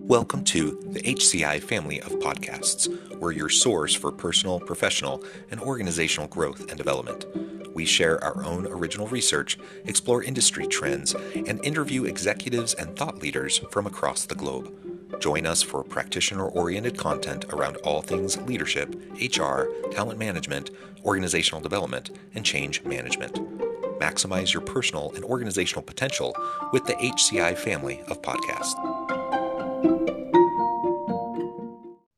Welcome to the HCI family of podcasts. We're your source for personal, professional, and organizational growth and development. We share our own original research, explore industry trends, and interview executives and thought leaders from across the globe. Join us for practitioner-oriented content around all things leadership, HR, talent management, organizational development, and change management. Maximize your personal and organizational potential with the HCI family of podcasts.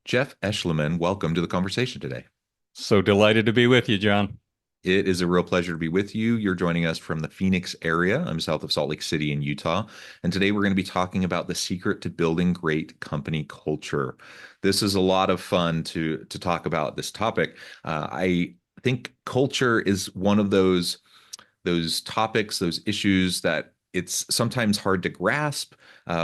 Jeff Eschliman, welcome to the conversation today. So delighted to be with you, John. It is a real pleasure to be with you. You're joining us from the Phoenix area. I'm south of Salt Lake City in Utah. And today we're going to be talking about the secret to building great company culture. This is a lot of fun to talk about this topic. I think culture is one of those topics, those issues that it's sometimes hard to grasp.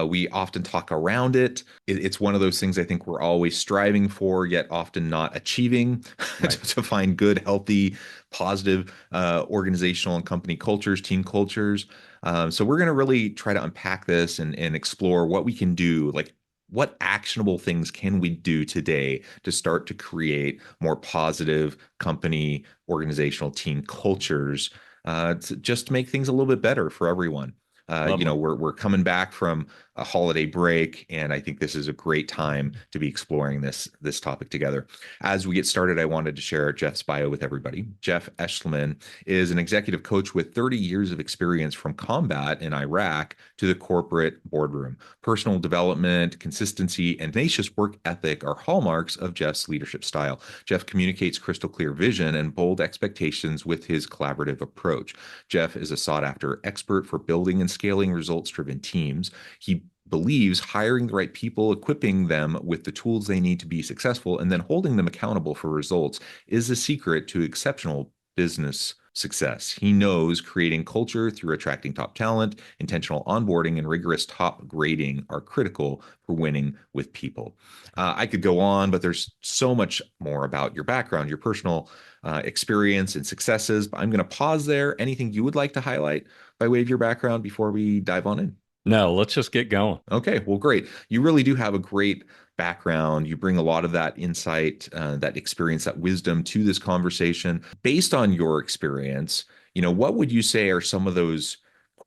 We often talk around it. It's one of those things I think we're always striving for, yet often not achieving Right. to find good, healthy, positive organizational and company cultures, team cultures. So we're going to really try to unpack this and explore what we can do, like what actionable things can we do today to start to create more positive company, organizational, team cultures to just make things a little bit better for everyone. We're coming back from a holiday break, and I think this is a great time to be exploring this topic together. As we get started, I wanted to share Jeff's bio with everybody. Jeff Eschliman is an executive coach with 30 years of experience from combat in Iraq to the corporate boardroom. Personal development, consistency, and tenacious work ethic are hallmarks of Jeff's leadership style. Jeff communicates crystal clear vision and bold expectations with his collaborative approach. Jeff is a sought-after expert for building and scaling results-driven teams. He believes hiring the right people, equipping them with the tools they need to be successful, and then holding them accountable for results is the secret to exceptional business success. He knows creating culture through attracting top talent, intentional onboarding, and rigorous top grading are critical for winning with people. I could go on, but there's so much more about your background, your personal experience and successes. But I'm going to pause there. Anything you would like to highlight by way of your background before we dive on in? No, let's just get going. Okay, well, great. You really do have a great background. You bring a lot of that insight, that experience, that wisdom to this conversation. Based on your experience, what would you say are some of those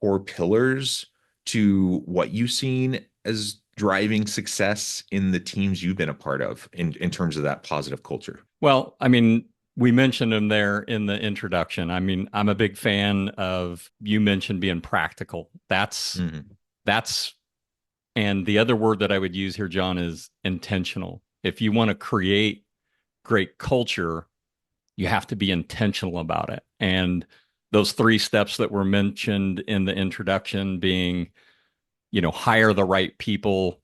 core pillars to what you've seen as driving success in the teams you've been a part of in terms of that positive culture? Well, I mean, we mentioned them there in the introduction. I mean, I'm a big fan of, you mentioned being practical. That's, and the other word that I would use here, John, is intentional. If you want to create great culture, you have to be intentional about it. And those 3 steps that were mentioned in the introduction being, hire the right people,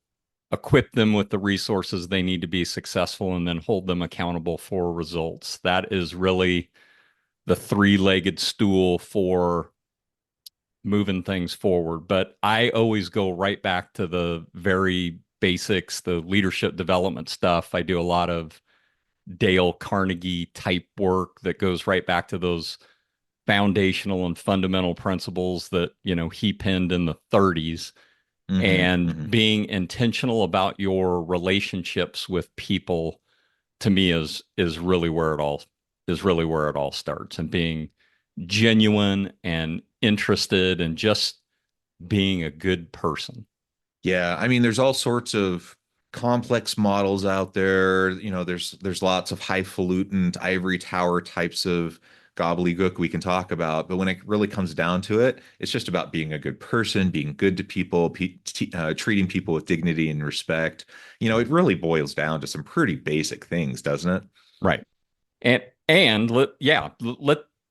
equip them with the resources they need to be successful, and then hold them accountable for results. That is really the 3-legged stool for moving things forward. But I always go right back to the very basics, the leadership development stuff. I do a lot of Dale Carnegie type work that goes right back to those foundational and fundamental principles that, he penned in the 30s. And being intentional about your relationships with people, to me, is really where it all starts, and being genuine and interested and just being a good person. Yeah, I mean, there's all sorts of complex models out there. There's lots of highfalutin ivory tower types of gobbledygook we can talk about, but when it really comes down to it, it's just about being a good person, being good to people, treating people with dignity and respect. It really boils down to some pretty basic things, doesn't it? Right. And let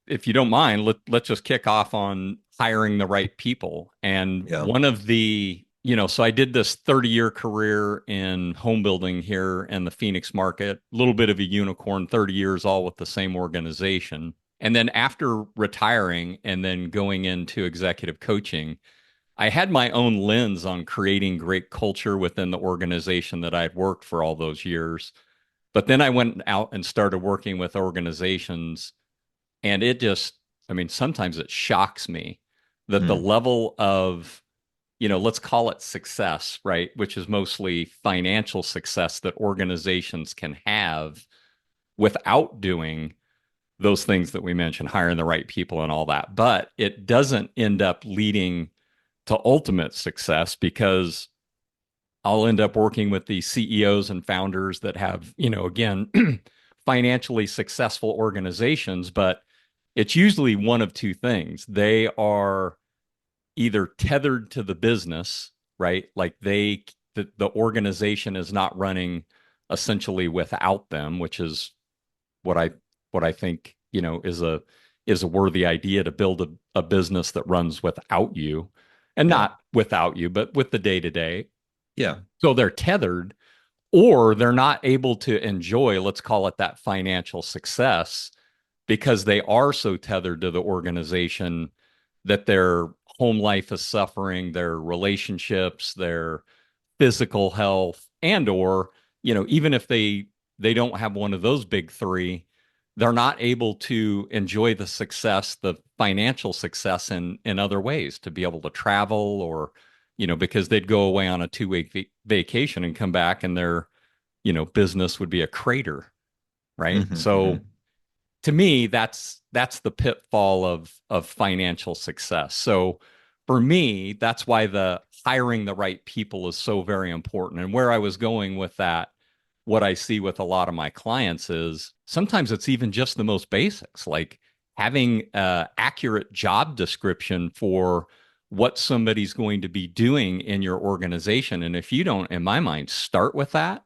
if you don't mind, let's just kick off on hiring the right people. And one of the, so I did this 30-year career in home building here in the Phoenix market, a little bit of a unicorn, 30 years all with the same organization. And then after retiring and then going into executive coaching, I had my own lens on creating great culture within the organization that I'd worked for all those years. But then I went out and started working with organizations, and it just, sometimes it shocks me that the level of let's call it success, right? Which is mostly financial success that organizations can have without doing those things that we mentioned, hiring the right people and all that. But it doesn't end up leading to ultimate success because I'll end up working with the CEOs and founders that have, again, financially successful organizations, but it's usually one of two things. They are either tethered to the business, right? Like the organization is not running essentially without them, which is what I think, is a worthy idea to build a business that runs without you and Yeah. not without you, but with the day to day. Yeah. So they're tethered or they're not able to enjoy, let's call it that financial success because they are so tethered to the organization that their home life is suffering, their relationships, their physical health, and or, even if they don't have one of those big three, they're not able to enjoy the success, the financial success in other ways, to be able to travel or, because they'd go away on a 2 week vacation and come back and their, business would be a crater, right? Hmm. So Hmm. to me, that's the pitfall of financial success. So for me, that's why the hiring the right people is so very important. And where I was going with that, what I see with a lot of my clients is sometimes it's even just the most basics, like having a accurate job description for what somebody's going to be doing in your organization. And if you don't, in my mind, start with that,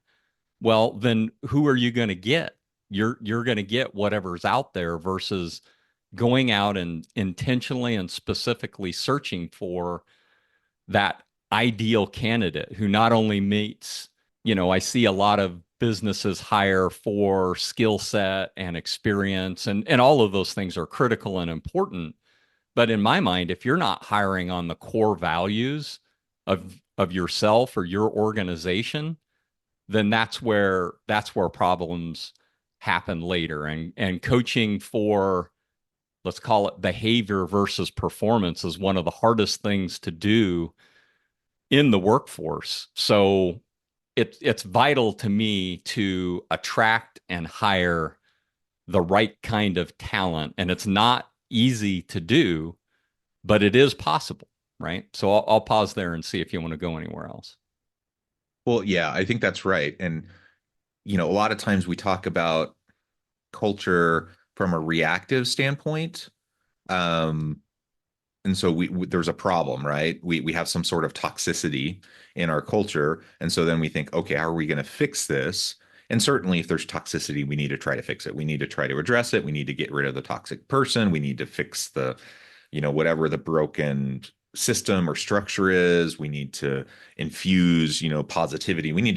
well, then who are you going to get? You're going to get whatever's out there versus going out and intentionally and specifically searching for that ideal candidate who not only meets, I see a lot of businesses hire for skill set and experience and all of those things are critical and important. But in my mind, if you're not hiring on the core values of yourself or your organization, then that's where problems happen later. And coaching for, let's call it, behavior versus performance is one of the hardest things to do in the workforce. So it's vital to me to attract and hire the right kind of talent. And it's not easy to do, but it is possible, right? So I'll pause there and see if you want to go anywhere else. Well, yeah, I think that's right. And, a lot of times we talk about culture from a reactive standpoint. Um, and so there's a problem, right? We have some sort of toxicity in our culture, and so then we think, okay, how are we going to fix this? And certainly, if there's toxicity, we need to try to fix it. We need to try to address it. We need to get rid of the toxic person. We need to fix the, whatever the broken system or structure is. We need to infuse, positivity. We need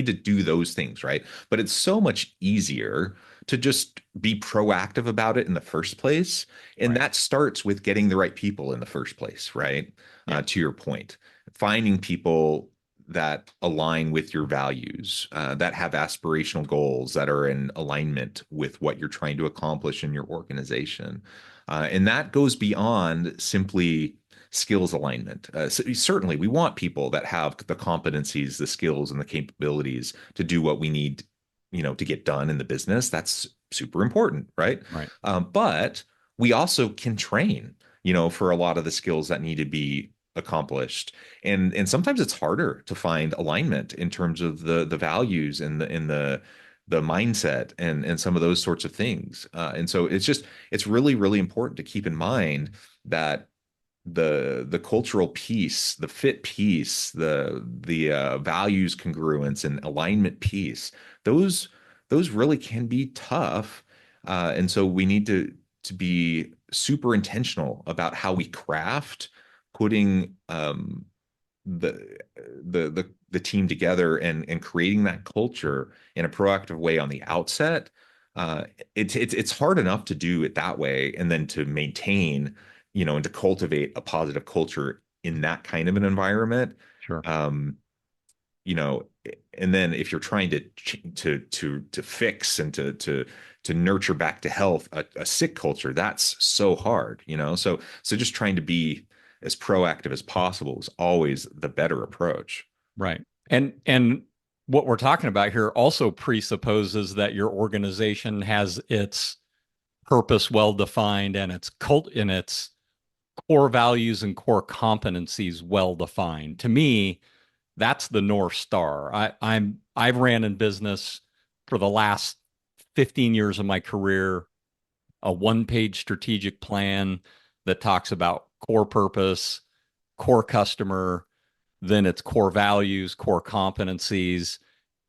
to do those things, right? But it's so much easier to just be proactive about it in the first place. And Right. that starts with getting the right people in the first place, right? Yeah. To your point, finding people that align with your values, that have aspirational goals that are in alignment with what you're trying to accomplish in your organization. And that goes beyond simply skills alignment. So certainly, we want people that have the competencies, the skills, and the capabilities to do what we need, to get done in the business. That's super important, right? Right. But we also can train, for a lot of the skills that need to be accomplished. And sometimes it's harder to find alignment in terms of the values and the mindset and some of those sorts of things. And so it's really, really important to keep in mind that the cultural piece, the fit piece, the values congruence and alignment piece, those those really can be tough. And so we need to be super intentional about how we craft putting the the team together and creating that culture in a proactive way on the outset. Uh, it's hard enough to do it that way and then to maintain, and to cultivate a positive culture in that kind of an environment. Sure. Um, you know, and then if you're trying to fix and to nurture back to health a sick culture, that's so hard. So just trying to be as proactive as possible is always the better approach. Right. And what we're talking about here also presupposes that your organization has its purpose well defined and its cult in its core values and core competencies well defined. To me, that's the North Star. I've ran in business for the last 15 years of my career, a one-page strategic plan that talks about core purpose, core customer, then its core values, core competencies,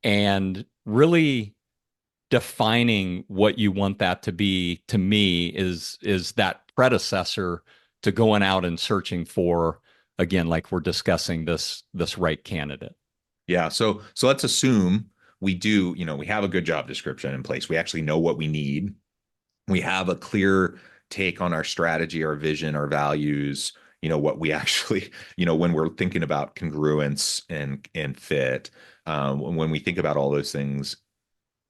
and really defining what you want that to be, to me, is that predecessor to going out and searching for, again, like we're discussing, this right candidate. Yeah. So let's assume we do, we have a good job description in place. We actually know what we need. We have a clear take on our strategy, our vision, our values, what we actually, when we're thinking about congruence and fit, when we think about all those things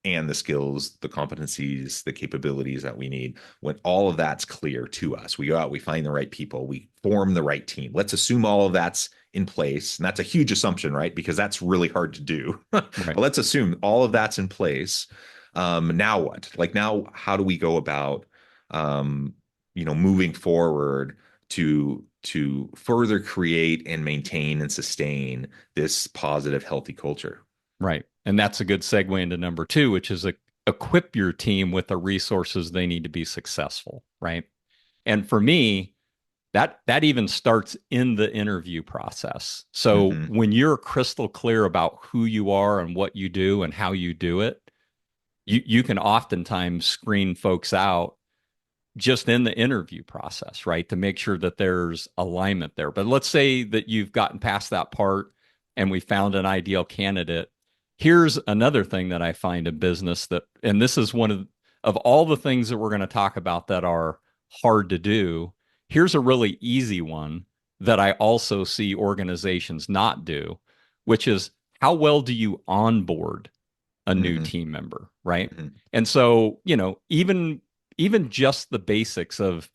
and the skills, the competencies, the capabilities that we need, when all of that's clear to us, we go out, we find the right people, we form the right team. Let's assume all of that's in place. And that's a huge assumption, right? Because that's really hard to do. But Right. let's assume all of that's in place. Now what? Like now, how do we go about, moving forward to further create and maintain and sustain this positive, healthy culture? Right. And that's a good segue into number two, which is equip your team with the resources they need to be successful. Right. And for me, that even starts in the interview process. So Mm-hmm. when you're crystal clear about who you are and what you do and how you do it, you can oftentimes screen folks out just in the interview process, right? To make sure that there's alignment there. But let's say that you've gotten past that part and we found an ideal candidate. Here's another thing that I find in business that, and this is one of all the things that we're going to talk about that are hard to do. Here's a really easy one that I also see organizations not do, which is how well do you onboard a new Mm-hmm. team member, right? Mm-hmm. And so, even just the basics of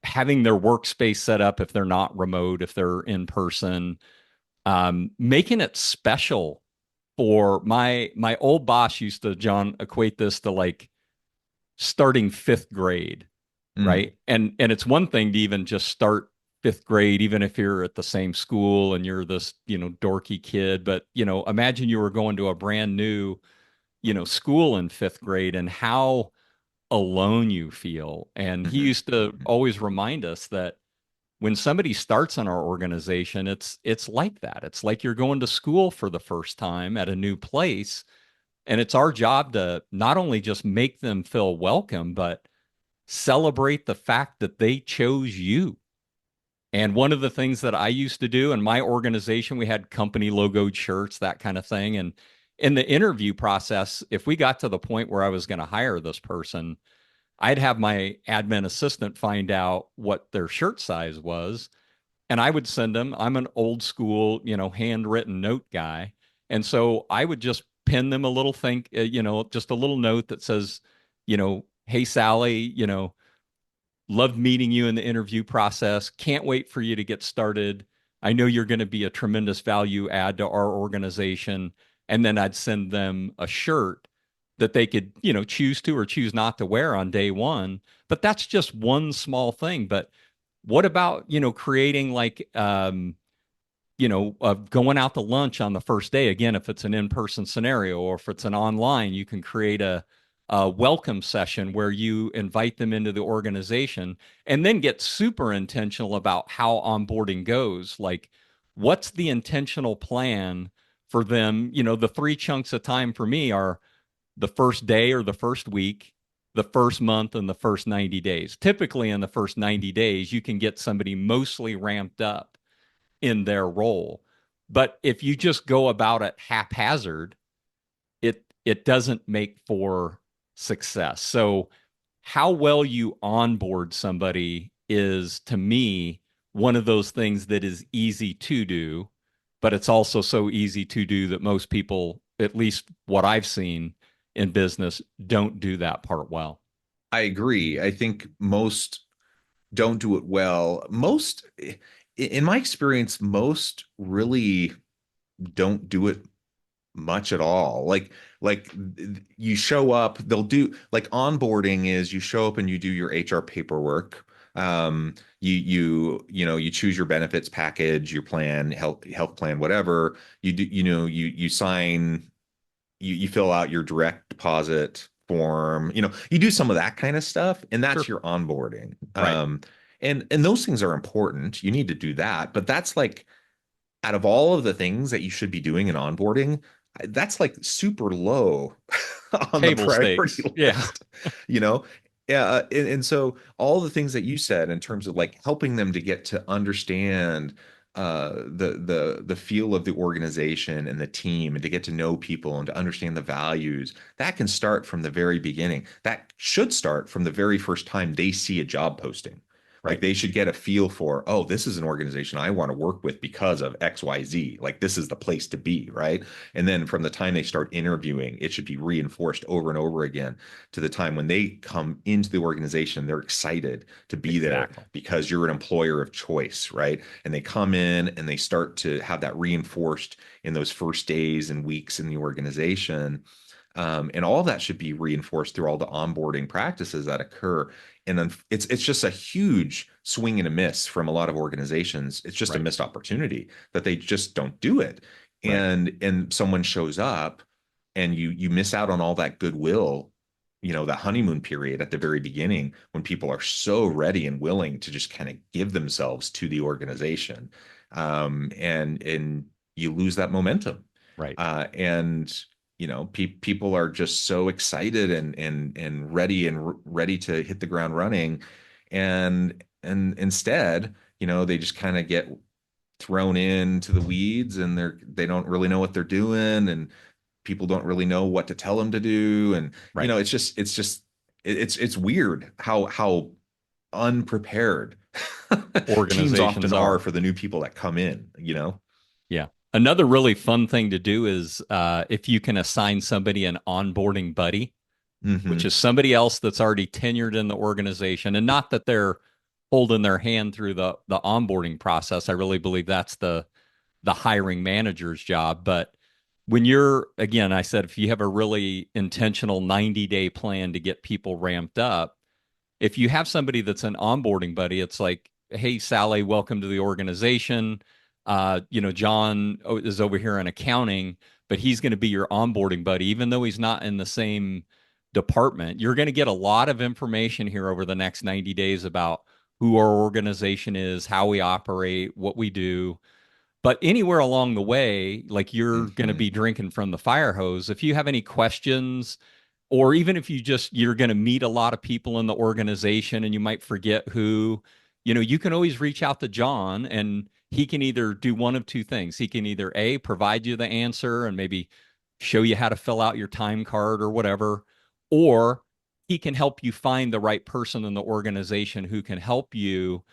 having their workspace set up if they're not remote, if they're in person, making it special for my old boss used to, John, equate this to like starting fifth grade, Mm-hmm. right? And it's one thing to even just start fifth grade, even if you're at the same school and you're this, dorky kid. But, imagine you were going to a brand new, school in fifth grade and how alone you feel. And he Mm-hmm. used to always remind us that when somebody starts in our organization, it's like that. It's like you're going to school for the first time at a new place. And it's our job to not only just make them feel welcome, but celebrate the fact that they chose you. And one of the things that I used to do in my organization, we had company logoed shirts, that kind of thing. And in the interview process, if we got to the point where I was going to hire this person, I'd have my admin assistant find out what their shirt size was, and I would send them. I'm an old school, handwritten note guy. And so I would just pin them a little just a little note that says, hey, Sally, loved meeting you in the interview process. Can't wait for you to get started. I know you're going to be a tremendous value add to our organization. And then I'd send them a shirt that they could, choose to or choose not to wear on day one. But that's just one small thing. But what about, creating like, going out to lunch on the first day? Again, if it's an in-person scenario or if it's an online, you can create a welcome session where you invite them into the organization and then get super intentional about how onboarding goes. Like, what's the intentional plan for them? The three chunks of time for me are the first day or the first week, the first month, and the first 90 days. Typically, in the first 90 days, you can get somebody mostly ramped up in their role. But if you just go about it haphazard, it doesn't make for success. So how well you onboard somebody is, to me, one of those things that is easy to do, but it's also so easy to do that most people, at least what I've seen in business, don't do that part well. I agree. I think most don't do it well. Most, in my experience, most really don't do it much at all. Like you show up, they'll do like onboarding is you show up and you do your HR paperwork. You choose your benefits package, your plan, health plan, whatever. You do, you sign, you fill out your direct deposit form, you do some of that kind of stuff, and that's Sure. your onboarding. Right. And those things are important. You need to do that, but that's like out of all of the things that you should be doing in onboarding, that's like super low on the Table priority stakes. Yeah. list, you know? Yeah, and so all the things that you said in terms of like helping them to get to understand the feel of the organization and the team and to get to know people and to understand the values, that can start from the very beginning. That should start from the very first time they see a job posting. Like Right. they should get a feel for, oh, this is an organization I want to work with because of XYZ. Like this is the place to be, right? And then from the time they start interviewing, it should be reinforced over and over again to the time when they come into the organization, they're excited to be there Exactly. because you're an employer of choice, right? And they come in and they start to have that reinforced in those first days and weeks in the organization. And all of that should be reinforced through all the onboarding practices that occur. And then it's just a huge swing and a miss from a lot of organizations. It's just a Right. missed opportunity that they just don't do it. Right. And someone shows up and you miss out on all that goodwill, that honeymoon period at the very beginning when people are so ready and willing to just kind of give themselves to the organization. And you lose that momentum. Right. And people are just so excited and ready to hit the ground running, and instead, they just kind of get thrown into the weeds, and they don't really know what they're doing, and people don't really know what to tell them to do, and Right. it's weird how unprepared teams often Organizations are are. for the new people that come in. Yeah. Another really fun thing to do is if you can assign somebody an onboarding buddy, which Hmm. is somebody else that's already tenured in the organization, and not that they're holding their hand through the onboarding process. I really believe that's the hiring manager's job. But when you're, again, I said, if you have a really intentional 90-day plan to get people ramped up, if you have somebody that's an onboarding buddy, it's like, hey, Sally, welcome to the organization. John is over here in accounting, but he's going to be your onboarding buddy, even though he's not in the same department. You're going to get a lot of information here over the next 90 days about who our organization is, how we operate, what we do. But anywhere along the way, like you're going to Hmm. be drinking from the fire hose. If you have any questions, or even if you're going to meet a lot of people in the organization and you might forget who, you can always reach out to John, and he can either do one of two things. He can either A, provide you the answer and maybe show you how to fill out your time card or whatever, or he can help you find the right person in the organization who can help you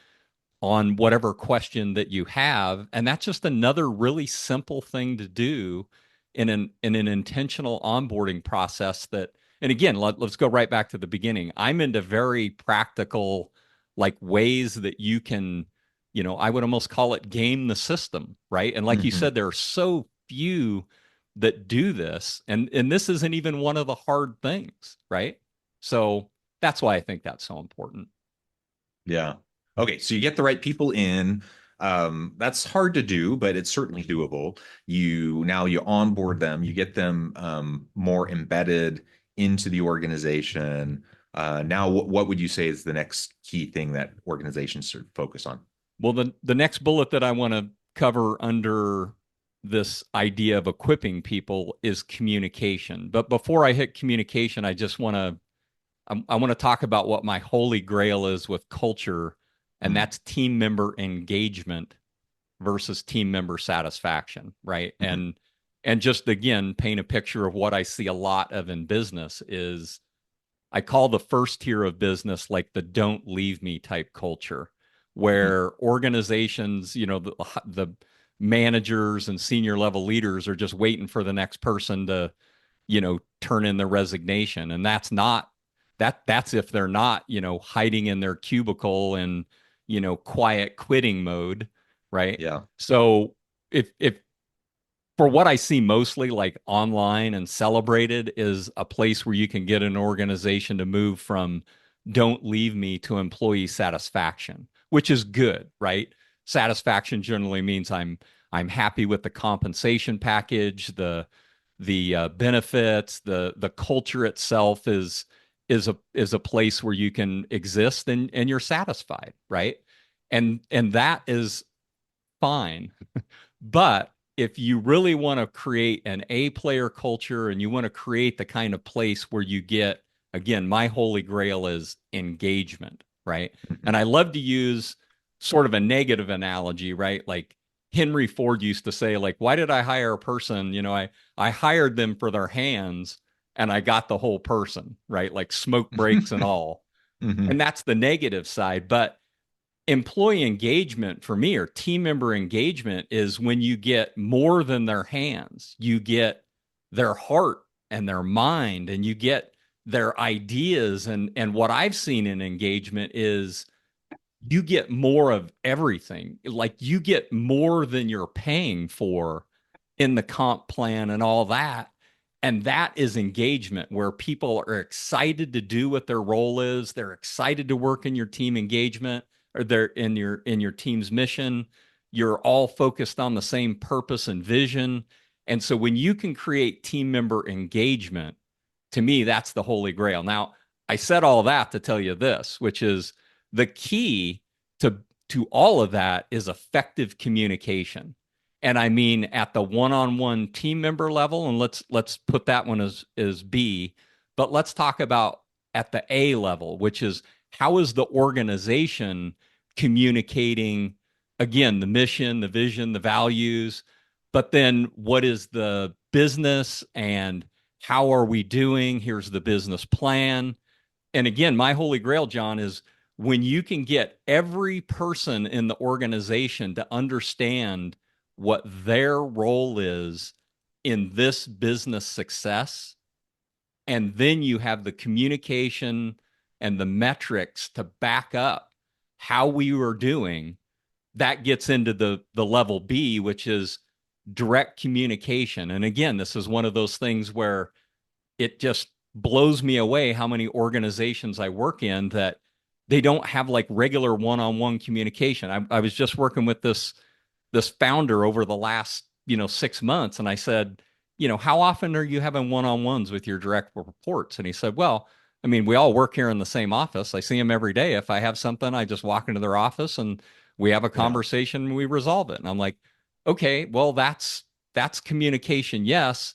on whatever question that you have. And that's just another really simple thing to do in an intentional onboarding process. That, and again, let's go right back to the beginning. I'm into very practical, like, ways that you can, I would almost call it game the system, right? And like you Hmm. said, there are so few that do this, and this isn't even one of the hard things, right? So that's why I think that's so important. Yeah. Okay, so you get the right people in. That's hard to do, but it's certainly doable. You onboard them, you get them more embedded into the organization. Now, what would you say is the next key thing that organizations should focus on? Well, the next bullet that I want to cover under this idea of equipping people is communication. But before I hit communication, I want to talk about what my holy grail is with culture, and Mm-hmm. that's team member engagement versus team member satisfaction, right? And just again, paint a picture of what I see a lot of in business is I call the first tier of business like the don't leave me type culture, where organizations, the managers and senior level leaders are just waiting for the next person to, turn in their resignation. And that's if they're not, hiding in their cubicle and, quiet quitting mode. right? Yeah. So if for what I see mostly like online and celebrated is a place where you can get an organization to move from don't leave me to employee satisfaction, which is good, right? Satisfaction generally means I'm happy with the compensation package, the benefits, the culture itself is a place where you can exist and you're satisfied, right? And that is fine. But if you really want to create an A player culture and you want to create the kind of place where you get, again, my holy grail is engagement, right? Mhm. And I love to use sort of a negative analogy, right? Like Henry Ford used to say, like, why did I hire a person? I hired them for their hands and I got the whole person, right? Like smoke breaks and all. Hmm. And that's the negative side. But employee engagement for me or team member engagement is when you get more than their hands, you get their heart and their mind and you get their ideas and what I've seen in engagement is you get more of everything. Like you get more than you're paying for in the comp plan and all that. And that is engagement where people are excited to do what their role is. They're excited to work in your team engagement or they're in your team's mission. You're all focused on the same purpose and vision. And so when you can create team member engagement, to me, that's the holy grail. Now, I said all that to tell you this, which is the key to all of that is effective communication. And I mean at the one-on-one team member level, and let's put that one as B, but let's talk about at the A level, which is how is the organization communicating again the mission, the vision, the values, but then what is the business and how are we doing? Here's the business plan. And again, my holy grail, John, is when you can get every person in the organization to understand what their role is in this business success, and then you have the communication and the metrics to back up how we were doing, that gets into the level B, which is direct communication. And again, this is one of those things where it just blows me away how many organizations I work in that they don't have like regular one-on-one communication. I was just working with this founder over the last 6 months, and I said, how often are you having one-on-ones with your direct reports? And he said, well, I mean, we all work here in the same office. I see them every day. If I have something, I just walk into their office and we have a Yeah. conversation and we resolve it. And I'm like, okay, well, that's communication, yes,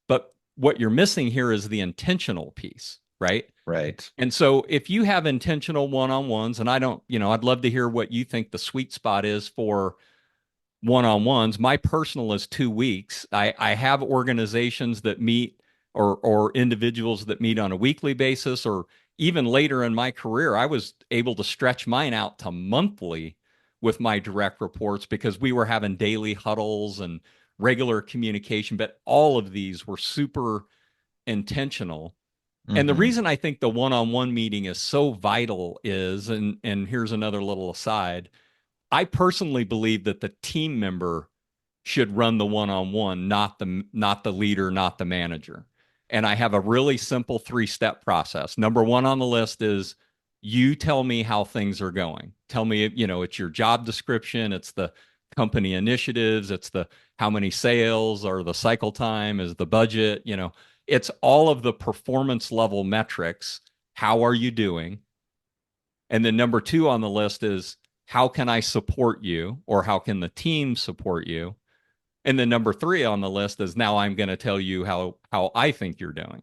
but what you're missing here is the intentional piece, right? Right. And so if you have intentional one-on-ones, and I don't, I'd love to hear what you think the sweet spot is for one-on-ones. My personal is 2 weeks. I have organizations that meet or individuals that meet on a weekly basis, or even later in my career, I was able to stretch mine out to monthly with my direct reports because we were having daily huddles and regular communication. But all of these were super intentional. And the Hmm. reason I think the one-on-one meeting is so vital is, and here's another little aside, I personally believe that the team member should run the one-on-one, not the leader, not the manager. And I have a really simple three-step process. Number one on the list is you tell me how things are going. Tell me, it's your job description, it's the company initiatives, it's the how many sales or the cycle time is the budget, it's all of the performance level metrics. How are you doing? And then number two on the list is how can I support you or how can the team support you? And then number three on the list is now I'm going to tell you how I think you're doing,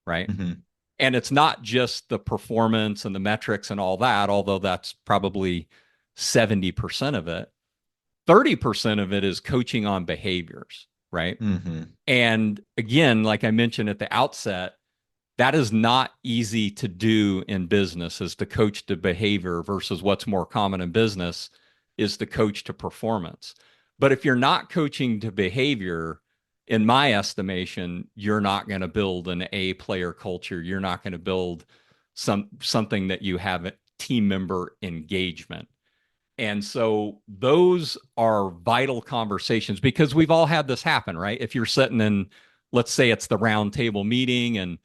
right? Hmm. And it's not just the performance and the metrics and all that, although that's probably 70% of it. 30% of it is coaching on behaviors, right? Hmm. And again, like I mentioned at the outset, that is not easy to do in business is to coach to behavior versus what's more common in business is to coach to performance. But if you're not coaching to behavior, in my estimation, you're not going to build an A player culture. You're not going to build something that you have team member engagement. And so those are vital conversations because we've all had this happen, right? If you're sitting in, let's say it's the round table meeting, and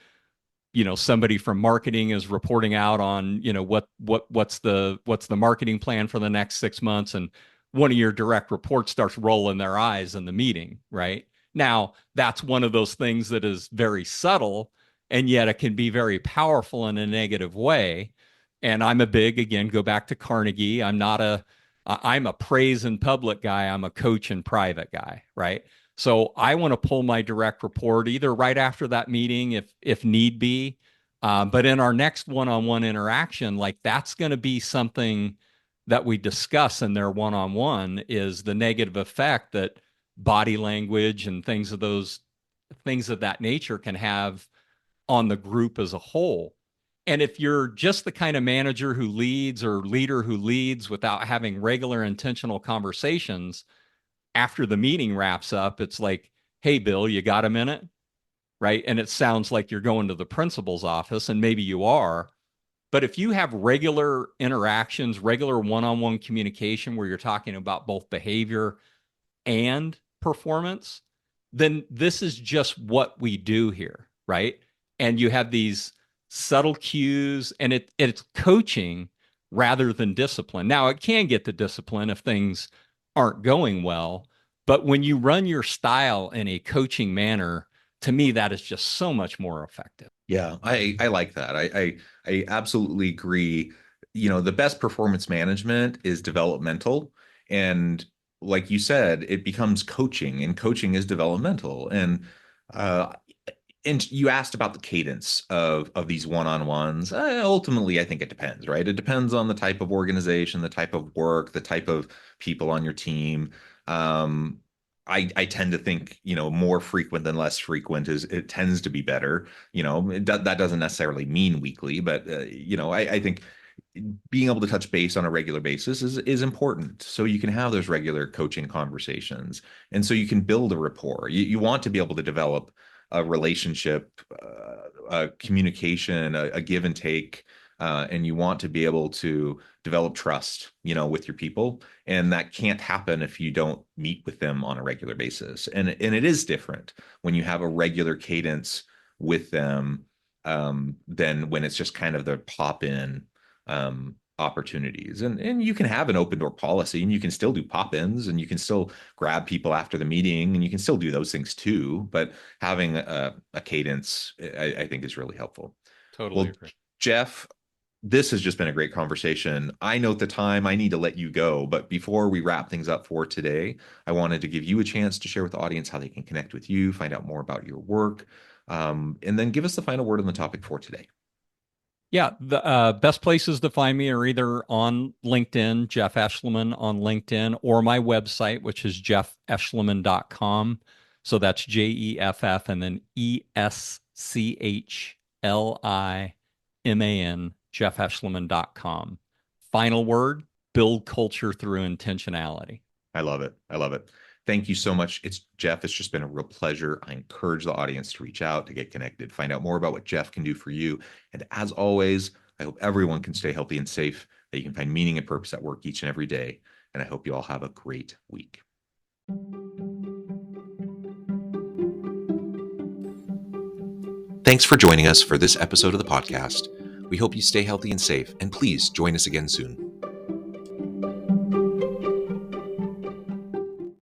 somebody from marketing is reporting out on what's the marketing plan for the next 6 months, and one of your direct reports starts rolling their eyes in the meeting, right? Now that's one of those things that is very subtle, and yet it can be very powerful in a negative way. And I'm a big, again, go back to Carnegie, I'm a praise in public guy, I'm a coach in private guy, right? So I want to pull my direct report either right after that meeting, if need be, but in our next one-on-one interaction, like that's going to be something that we discuss in their one-on-one, is the negative effect that body language and things of that nature can have on the group as a whole. And if you're just the kind of manager who leads or leader who leads without having regular intentional conversations, after the meeting wraps up, it's like, hey, Bill, you got a minute? Right. And it sounds like you're going to the principal's office, and maybe you are. But if you have regular interactions, regular one on one communication where you're talking about both behavior and performance, then this is just what we do here. Right. And you have these subtle cues, and it's coaching rather than discipline. Now, it can get to discipline if things aren't going well. But when you run your style in a coaching manner, to me, that is just so much more effective. Yeah, I like that. I absolutely agree. The best performance management is developmental. And like you said, it becomes coaching, and coaching is developmental. Uh, and you asked about the cadence of these one-on-ones. Ultimately, I think it depends, right? It depends on the type of organization, the type of work, the type of people on your team. Um, I tend to think, more frequent than less frequent it tends to be better. That doesn't necessarily mean weekly, but I think being able to touch base on a regular basis is important. So you can have those regular coaching conversations, and so you can build a rapport. You want to be able to develop a relationship, a communication, a give and take, and you want to be able to develop trust, with your people. And that can't happen if you don't meet with them on a regular basis. And it is different when you have a regular cadence with them, than when it's just kind of the pop in opportunities. And you can have an open door policy, and you can still do pop-ins, and you can still grab people after the meeting, and you can still do those things too. But having a cadence, I think, is really helpful. Totally Well, agree. Jeff, this has just been a great conversation. I note the time. I need to let you go. But before we wrap things up for today, I wanted to give you a chance to share with the audience how they can connect with you, find out more about your work, and then give us the final word on the topic for today. Yeah, the best places to find me are either on LinkedIn, Jeff Eschliman on LinkedIn, or my website, which is jeffeschliman.com. So that's Jeff and then Eschliman, jeffeschliman.com. Final word: build culture through intentionality. I love it. I love it. Thank you so much. It's Jeff. It's just been a real pleasure. I encourage the audience to reach out, to get connected, find out more about what Jeff can do for you. And as always, I hope everyone can stay healthy and safe, that you can find meaning and purpose at work each and every day. And I hope you all have a great week. Thanks for joining us for this episode of the podcast. We hope you stay healthy and safe, and please join us again soon.